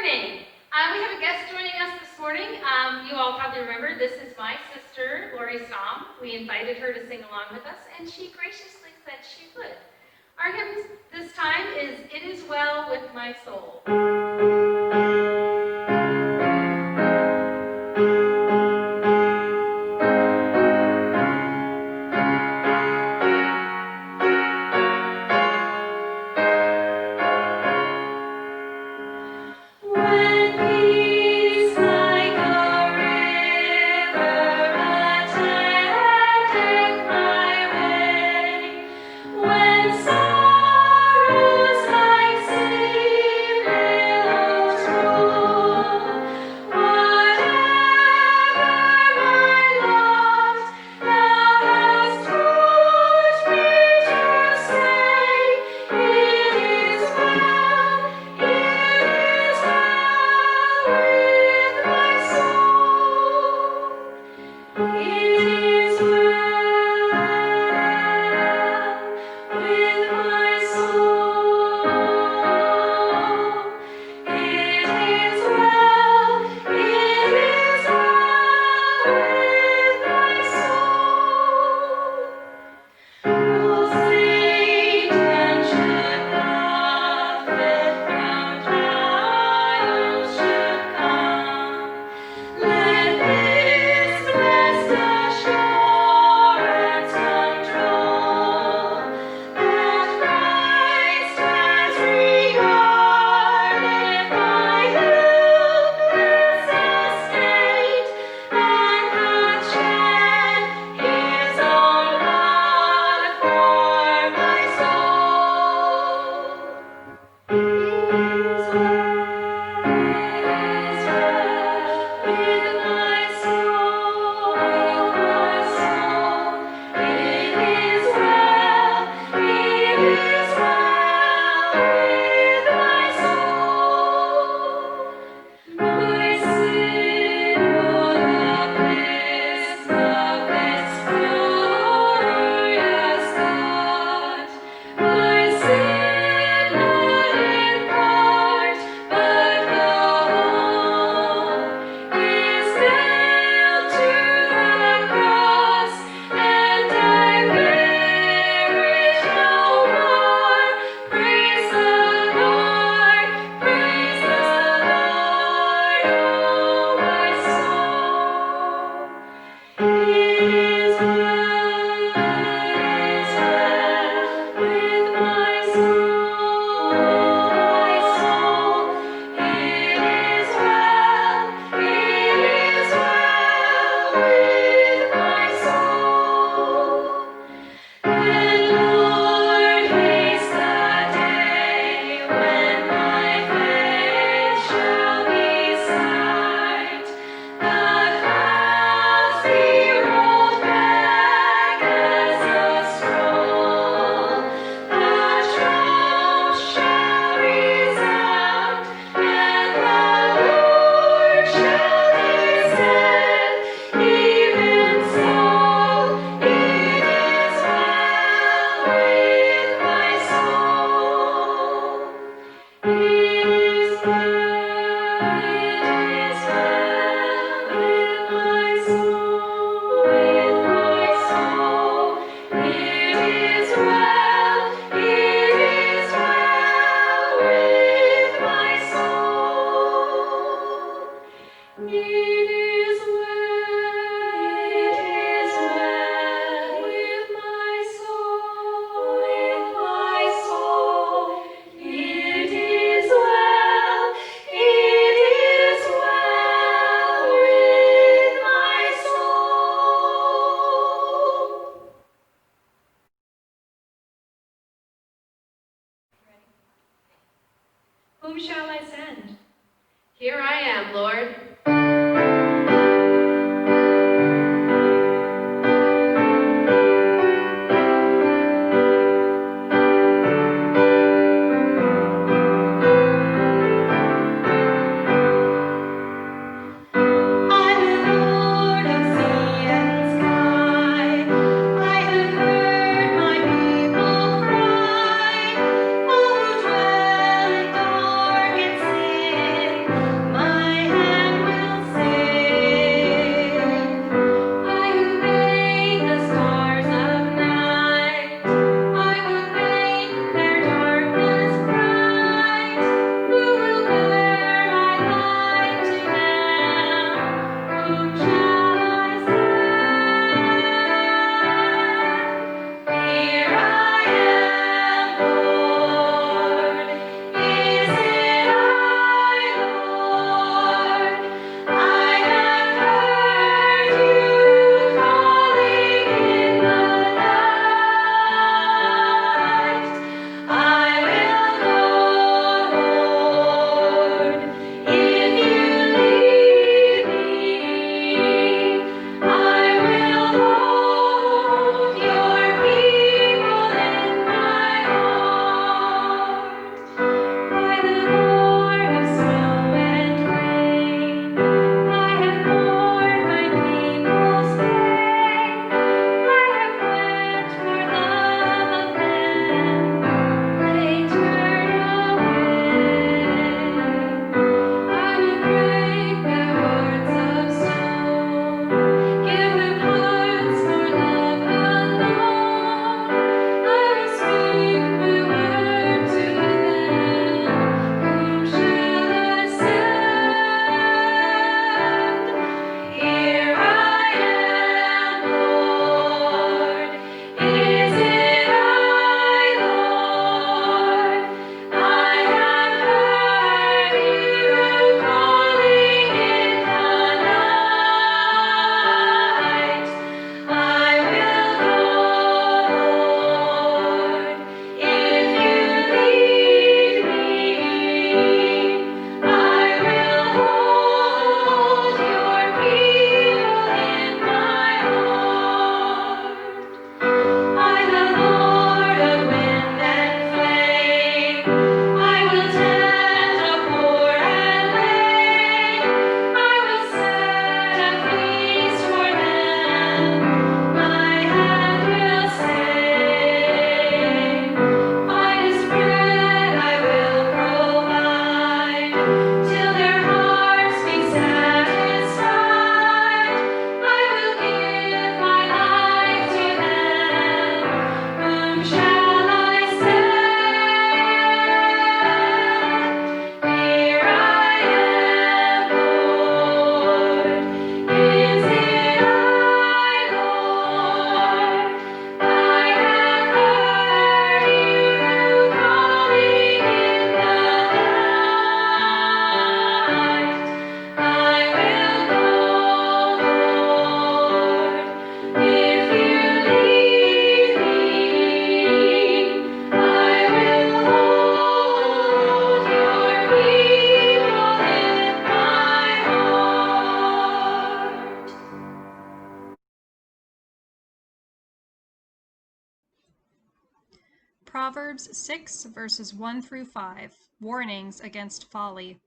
morning. We have a guest joining us this morning. You all probably remember this is my sister, Lori Stom. We invited her to sing along with us, and she graciously said she would. Our hymn this time is "It Is Well With My Soul." Whom shall I send? Here I am, Lord. Proverbs 6, verses 1 through 5, warnings against folly.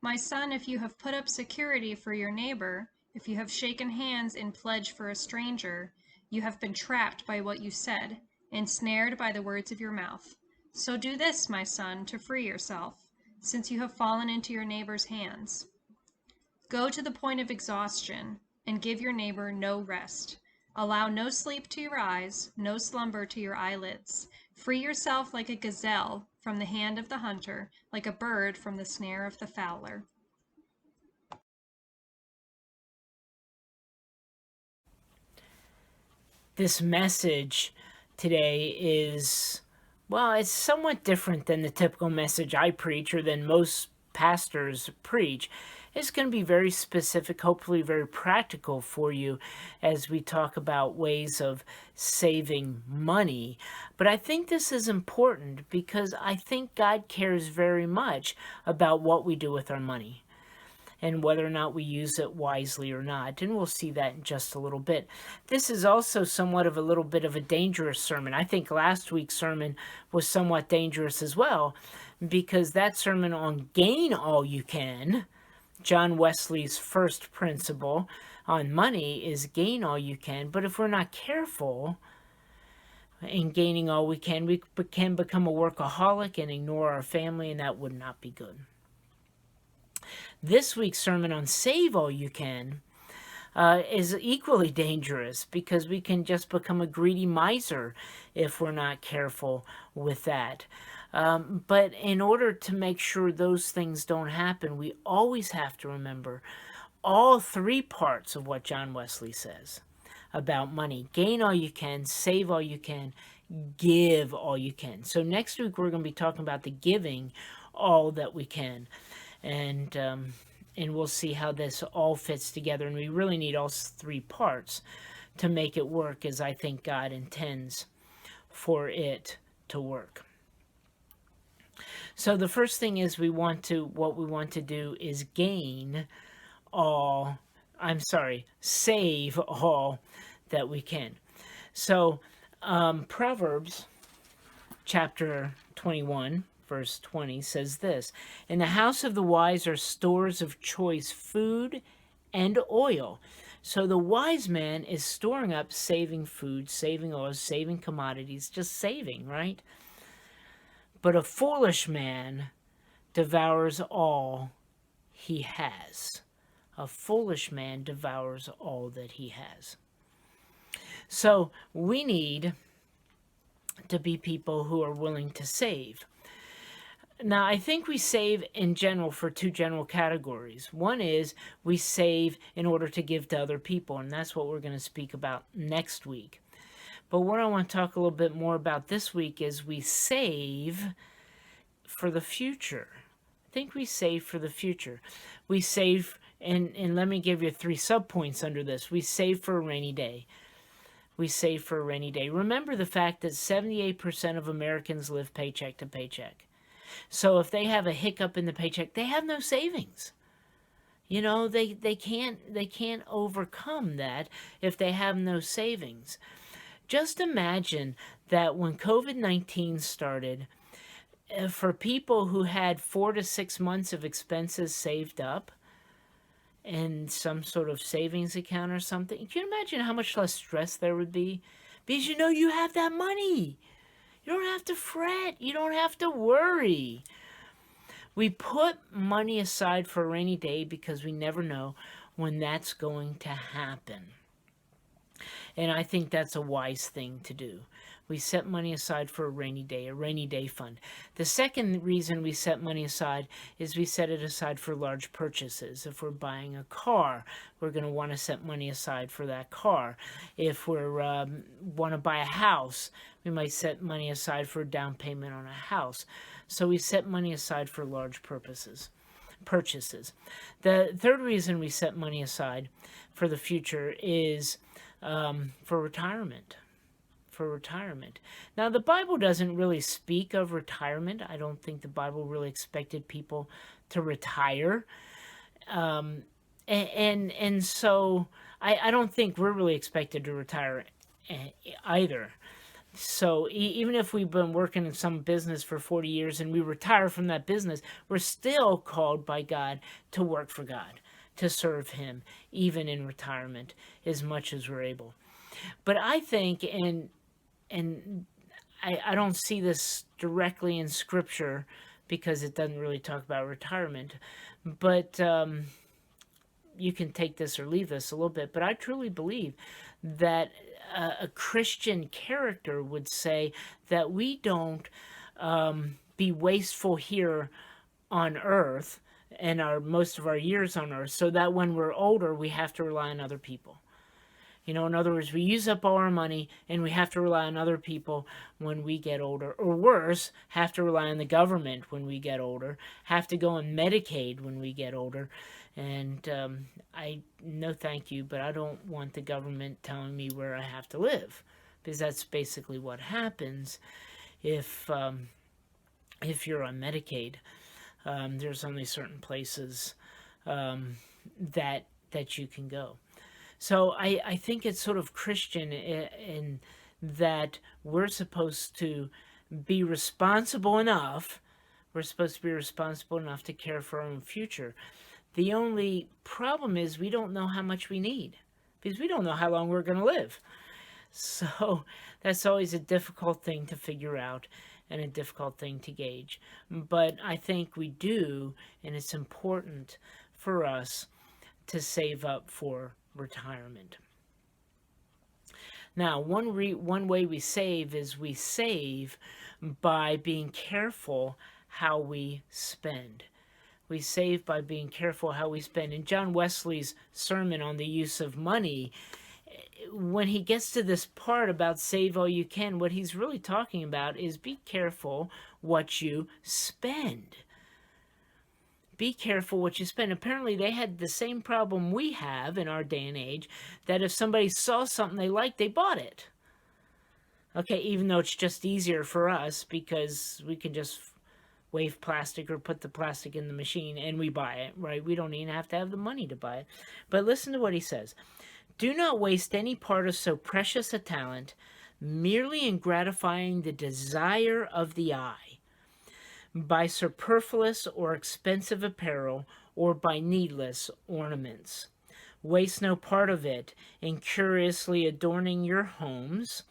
My son, if you have put up security for your neighbor, if you have shaken hands in pledge for a stranger, you have been trapped by what you said, ensnared by the words of your mouth. So do this, my son, to free yourself, since you have fallen into your neighbor's hands. Go to the point of exhaustion and give your neighbor no rest. Allow no sleep to your eyes, no slumber to your eyelids. Free yourself like a gazelle from the hand of the hunter, like a bird from the snare of the fowler. This message today is, well, it's somewhat different than the typical message I preach or than most pastors preach. It's going to be very specific, hopefully very practical for you as we talk about ways of saving money. But I think this is important because I think God cares very much about what we do with our money and whether or not we use it wisely or not. And we'll see that in just a little bit. This is also somewhat of a little bit of a dangerous sermon. I think last week's sermon was somewhat dangerous as well, because that sermon on gain all you can, John Wesley's first principle on money is gain all you can. But if we're not careful in gaining all we can become a workaholic and ignore our family, and that would not be good. This week's sermon on save all you can is equally dangerous, because we can just become a greedy miser if we're not careful with that. But in order to make sure those things don't happen, we always have to remember all three parts of what John Wesley says about money. Gain all you can, save all you can, give all you can. So next week we're going to be talking about the giving all that we can. And we'll see how this all fits together. And we really need all three parts to make it work as I think God intends for it to work. So the first thing is what we want to do is save all that we can. So Proverbs chapter 21, verse 20 says this: in the house of the wise are stores of choice food and oil. So the wise man is storing up, saving food, saving oil, saving commodities, just saving, right? But a foolish man devours all he has. A foolish man devours all that he has. So we need to be people who are willing to save. Now, I think we save in general for two general categories. One is we save in order to give to other people, and that's what we're going to speak about next week. But what I want to talk a little bit more about this week is we save for the future. I think we save for the future. We save, and let me give you 3 subpoints under this. We save for a rainy day. We save for a rainy day. Remember the fact that 78% of Americans live paycheck to paycheck. So if they have a hiccup in the paycheck, they have no savings. You know, they can't overcome that if they have no savings. Just imagine that when COVID-19 started, for people who had 4 to 6 months of expenses saved up in some sort of savings account or something, can you imagine how much less stress there would be? Because you know you have that money. You don't have to fret. You don't have to worry. We put money aside for a rainy day because we never know when that's going to happen. And I think that's a wise thing to do. We set money aside for a rainy day fund. The second reason we set money aside is we set it aside for large purchases. If we're buying a car, we're going to want to set money aside for that car. If we want to buy a house, we might set money aside for a down payment on a house. So we set money aside for large purchases. The third reason we set money aside for the future is for retirement. Now, the Bible doesn't really speak of retirement. I don't think the Bible really expected people to retire. And so I don't think we're really expected to retire either. So even if we've been working in some business for 40 years and we retire from that business, we're still called by God to work for God, to serve him, even in retirement, as much as we're able. But I think, and I don't see this directly in Scripture because it doesn't really talk about retirement, but you can take this or leave this a little bit, but I truly believe that a Christian character would say that we don't be wasteful here on earth and most of our years on earth, so that when we're older, we have to rely on other people. In other words, we use up all our money and we have to rely on other people when we get older. Or worse, have to rely on the government when we get older, have to go on Medicaid when we get older. And no thank you, but I don't want the government telling me where I have to live, because that's basically what happens if you're on Medicaid. There's only certain places that you can go. So I think it's sort of Christian in that we're supposed to be responsible enough. We're supposed to be responsible enough to care for our own future. The only problem is we don't know how much we need, because we don't know how long we're going to live. So that's always a difficult thing to figure out and a difficult thing to gauge. But I think we do, and it's important for us to save up for retirement. Now, one way we save is we save by being careful how we spend. We save by being careful how we spend. In John Wesley's sermon on the use of money, when he gets to this part about save all you can, what he's really talking about is be careful what you spend. Be careful what you spend. Apparently, they had the same problem we have in our day and age, that if somebody saw something they liked, they bought it. Okay, even though it's just easier for us because we can just wave plastic or put the plastic in the machine and we buy it, right? We don't even have to have the money to buy it. But listen to what he says. Do not waste any part of so precious a talent merely in gratifying the desire of the eye, by superfluous or expensive apparel, or by needless ornaments. Waste no part of it in curiously adorning your homes,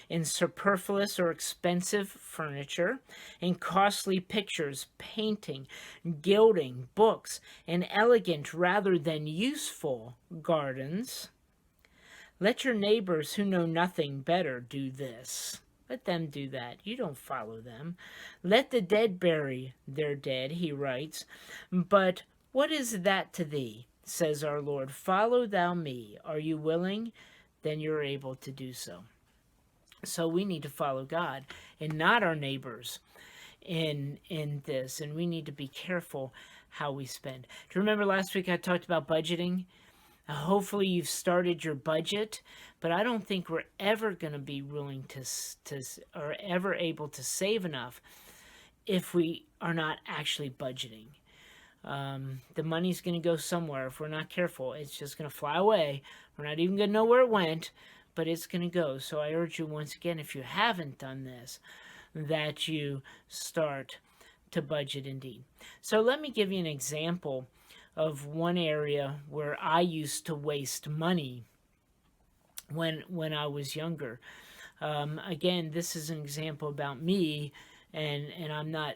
in superfluous or expensive furniture, in costly pictures, painting, gilding, books, and elegant rather than useful gardens. Let your neighbors who know nothing better do this. Let them do that. You don't follow them. Let the dead bury their dead, he writes. But what is that to thee, says our Lord? Follow thou me. Are you willing? Then you're able to do so. So we need to follow God and not our neighbors in this. And we need to be careful how we spend. Do you remember last week I talked about budgeting? Hopefully you've started your budget, but I don't think we're ever going to be willing to or ever able to save enough if we are not actually budgeting. The money's going to go somewhere if we're not careful. It's just going to fly away. We're not even going to know where it went, but it's going to go. So I urge you once again, if you haven't done this, that you start to budget indeed. So let me give you an example of one area where I used to waste money when I was younger. Again, this is an example about me, and I'm not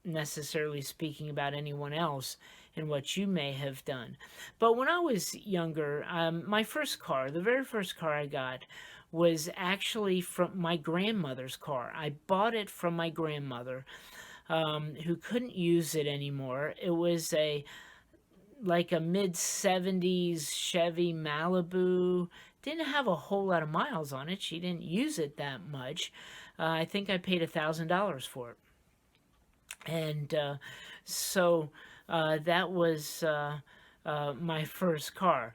necessarily speaking about anyone else and what you may have done. But when I was younger, my first car, the very first car I got, was actually from my grandmother's car. I bought it from my grandmother, who couldn't use it anymore. It was like a mid-70s Chevy Malibu. Didn't have a whole lot of miles on it. She didn't use it that much. I think I paid $1,000 for it. And so that was my first car.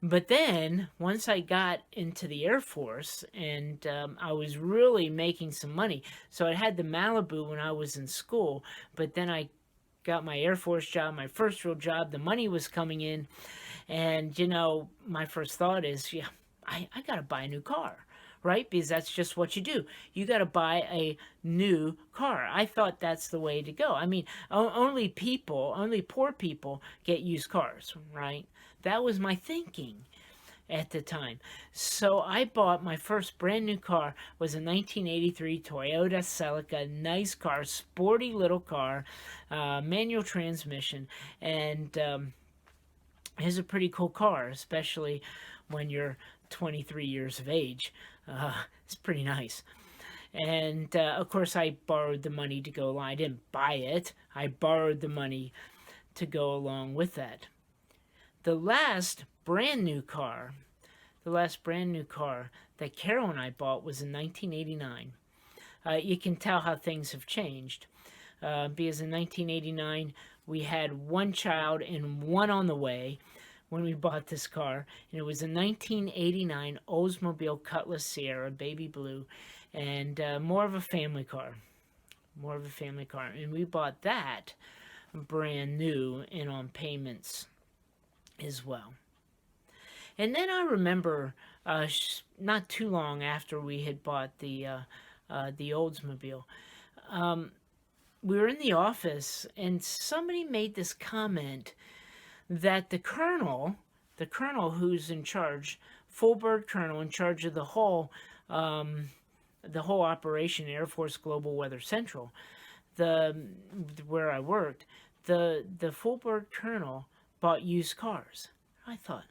But then, once I got into the Air Force, and I was really making some money. So I had the Malibu when I was in school, but then I got my Air Force job, my first real job, the money was coming in, and, my first thought is, yeah, I got to buy a new car, right? Because that's just what you do. You got to buy a new car. I thought that's the way to go. I mean, only poor people get used cars, right? That was my thinking at the time. So I bought my first brand new car was a 1983 Toyota Celica, nice car, sporty little car, manual transmission, and it's a pretty cool car, especially when you're 23 years of age. It's pretty nice. And of course, I borrowed the money to go along. I didn't buy it. I borrowed the money to go along with that. The last brand new car that Carol and I bought was in 1989. You can tell how things have changed. Because in 1989, we had one child and one on the way when we bought this car. And it was a 1989 Oldsmobile Cutlass Sierra, baby blue, and more of a family car. And we bought that brand new and on payments as well. And then I remember not too long after we had bought the Oldsmobile, we were in the office and somebody made this comment that the colonel who's in charge, full-bird colonel in charge of the whole operation, Air Force Global Weather Central, where I worked, the full-bird colonel bought used cars. I thought,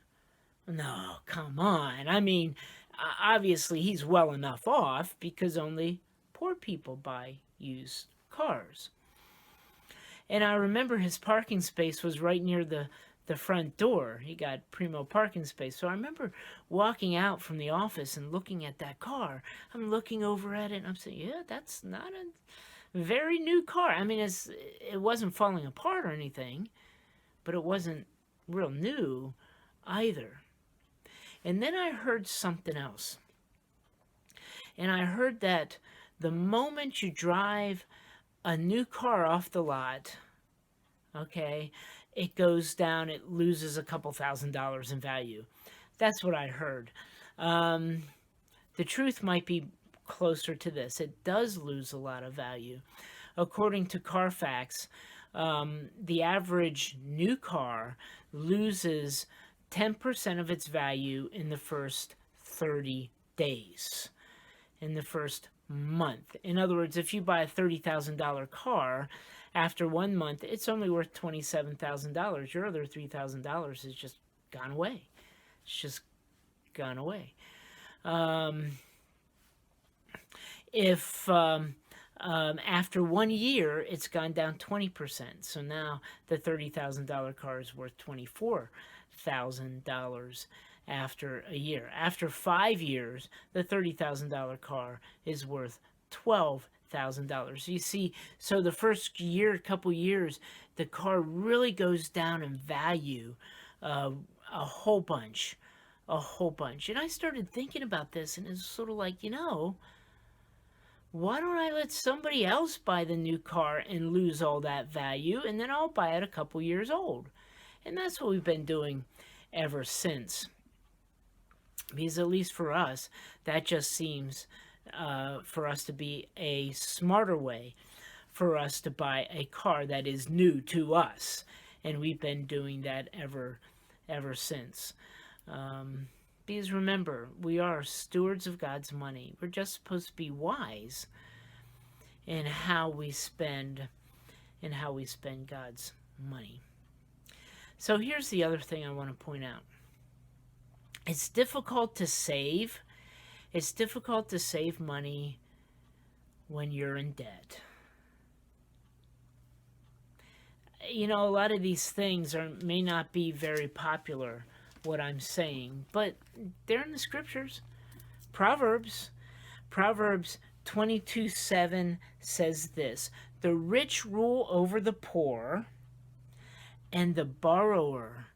no, come on. I mean, obviously he's well enough off because only poor people buy used cars. And I remember his parking space was right near the front door. He got primo parking space. So I remember walking out from the office and looking at that car. I'm looking over at it and I'm saying, yeah, that's not a very new car. I mean, it wasn't falling apart or anything, but it wasn't real new either. And then I heard something else. And I heard that the moment you drive a new car off the lot, okay, it goes down, it loses a couple $1,000s in value. That's what I heard. The truth might be closer to this. It does lose a lot of value. According to Carfax, the average new car loses 10% of its value in the first 30 days, in the first month. In other words, if you buy a $30,000 car, after 1 month, it's only worth $27,000. Your other $3,000 has just gone away. It's just gone away. If after 1 year, it's gone down 20%. So now the $30,000 car is worth $24,000 after a year. After 5 years, the $30,000 car is worth $12,000. You see, so the first year, couple years, the car really goes down in value a whole bunch. And I started thinking about this, and it's sort of like, why don't I let somebody else buy the new car and lose all that value, and then I'll buy it a couple years old. And that's what we've been doing ever since. Because at least for us, that just seems for us to be a smarter way for us to buy a car that is new to us. And we've been doing that ever since. Because remember, we are stewards of God's money. We're just supposed to be wise in how we spend God's money. So here's the other thing I want to point out. It's difficult to save. It's difficult to save money when you're in debt. A lot of these things may not be very popular, what I'm saying, but they're in the scriptures. Proverbs 22:7 says this: the rich rule over the poor, and the borrower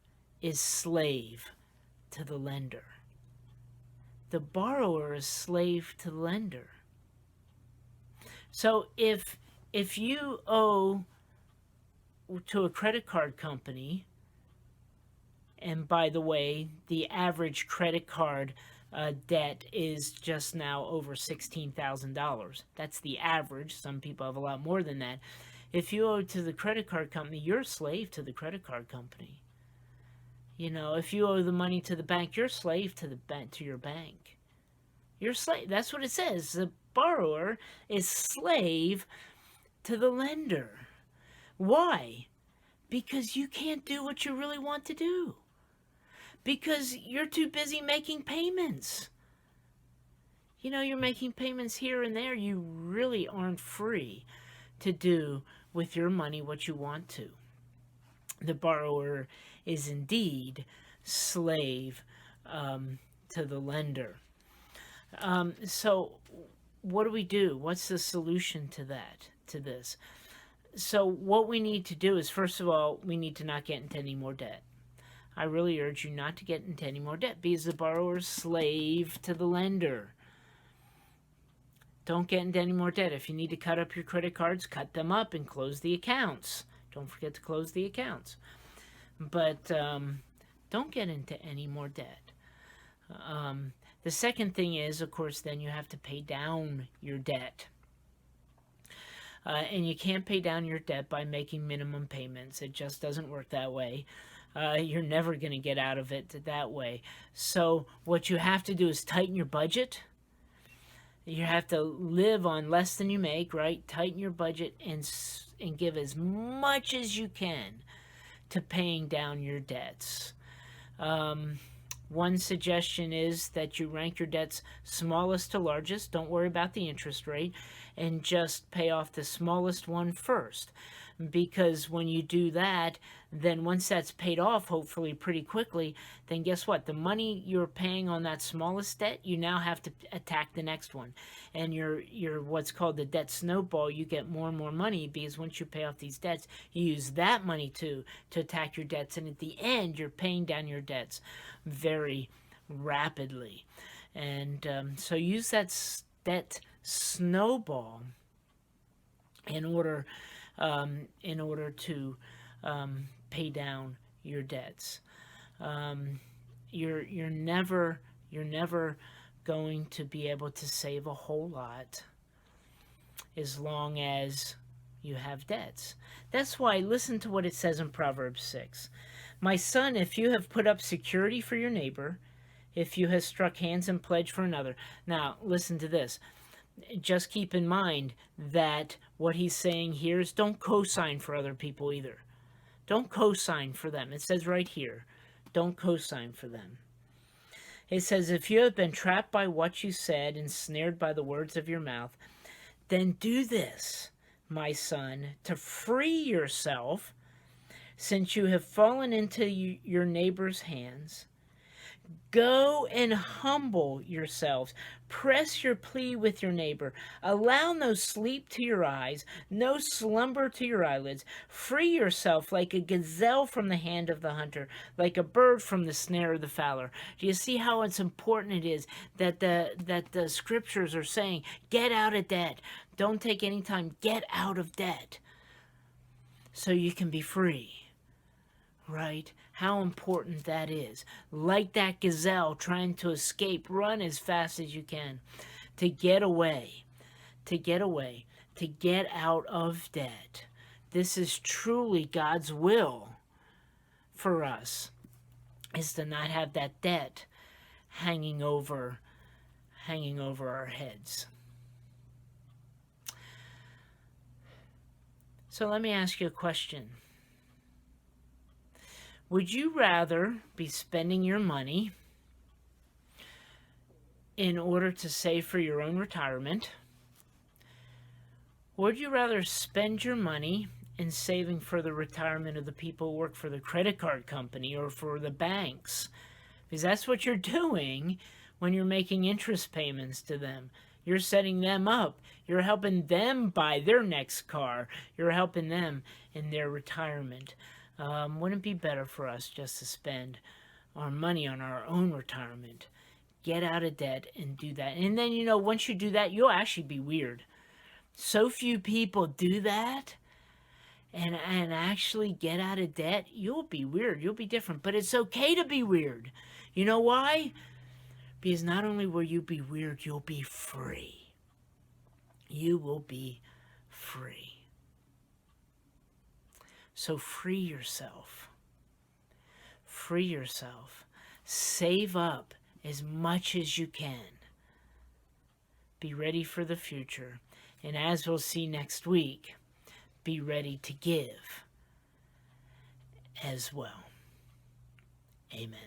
is slave to the lender. The borrower is slave to the lender. So if you owe to a credit card company, and by the way, the average credit card debt is just now over $16,000. That's the average. Some people have a lot more than that. If you owe to the credit card company, you're a slave to the credit card company. You know, if you owe the money to the bank, you're a slave to your bank. You're a slave. That's what it says. The borrower is slave to the lender. Why? Because you can't do what you really want to do. Because you're too busy making payments. You know, you're making payments here and there. You really aren't free to do with your money what you want to. The borrower is indeed slave to the lender. So what do we do? What's the solution to this? So what we need to do is, first of all, we need to not get into any more debt. I really urge you not to get into any more debt, because the borrower's slave to the lender. Don't get into any more debt. If you need to cut up your credit cards, cut them up and close the accounts. Don't forget to close the accounts. But don't get into any more debt. The second thing is, of course, then you have to pay down your debt. And you can't pay down your debt by making minimum payments. It just doesn't work that way. You're never going to get out of it that way. So what you have to do is tighten your budget. You have to live on less than you make, right? Tighten your budget and give as much as you can to paying down your debts. One suggestion is that you rank your debts smallest to largest. Don't worry about the interest rate, and just pay off the smallest one first. Because when you do that, then once that's paid off, hopefully pretty quickly, then guess what? The money you're paying on that smallest debt, you now have to attack the next one. And you're what's called the debt snowball. You get more and more money, because once you pay off these debts, you use that money to attack your debts. And at the end, you're paying down your debts very rapidly. And so use that debt snowball in order to pay down your debts. You're never going to be able to save a whole lot as long as you have debts. That's why, listen to what it says in Proverbs 6. My son, if you have put up security for your neighbor, if you have struck hands and pledged for another. Now, listen to this. Just keep in mind that what he's saying here is don't co-sign for other people either. Don't co-sign for them. It says right here, don't co-sign for them. It says, if you have been trapped by what you said and snared by the words of your mouth, then do this, my son, to free yourself, since you have fallen into your neighbor's hands. Go and humble yourselves. Press your plea with your neighbor. Allow no sleep to your eyes, no slumber to your eyelids. Free yourself like a gazelle from the hand of the hunter, like a bird from the snare of the fowler. Do you see how it's important it is that the scriptures are saying, get out of debt. Don't take any time. Get out of debt so you can be free. Right? How important that is. Like that gazelle trying to escape, run as fast as you can to get away, to get out of debt. This is truly God's will for us, is to not have that debt hanging over our heads. So let me ask you a question. Would you rather be spending your money in order to save for your own retirement? Or would you rather spend your money in saving for the retirement of the people who work for the credit card company or for the banks? Because that's what you're doing when you're making interest payments to them. You're setting them up. You're helping them buy their next car. You're helping them in their retirement. Wouldn't it be better for us just to spend our money on our own retirement, get out of debt, and do that? And then, once you do that, you'll actually be weird. So few people do that and actually get out of debt. You'll be weird. You'll be different. But it's okay to be weird. You know why? Because not only will you be weird, you'll be free. You will be free. So free yourself. Free yourself. Save up as much as you can. Be ready for the future. And as we'll see next week, be ready to give as well. Amen.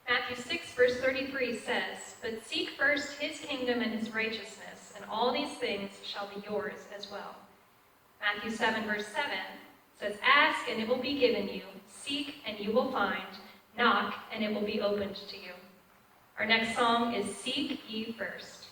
Matthew 6, verse 33 says, "But seek first his kingdom and his righteousness, and all these things shall be yours as well." Matthew 7, verse 7 says, "Ask, and it will be given you. Seek, and you will find. Knock, and it will be opened to you." Our next song is "Seek Ye First."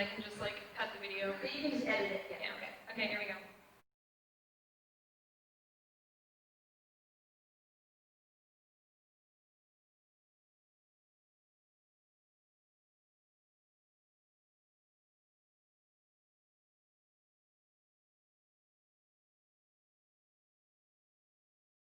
I can just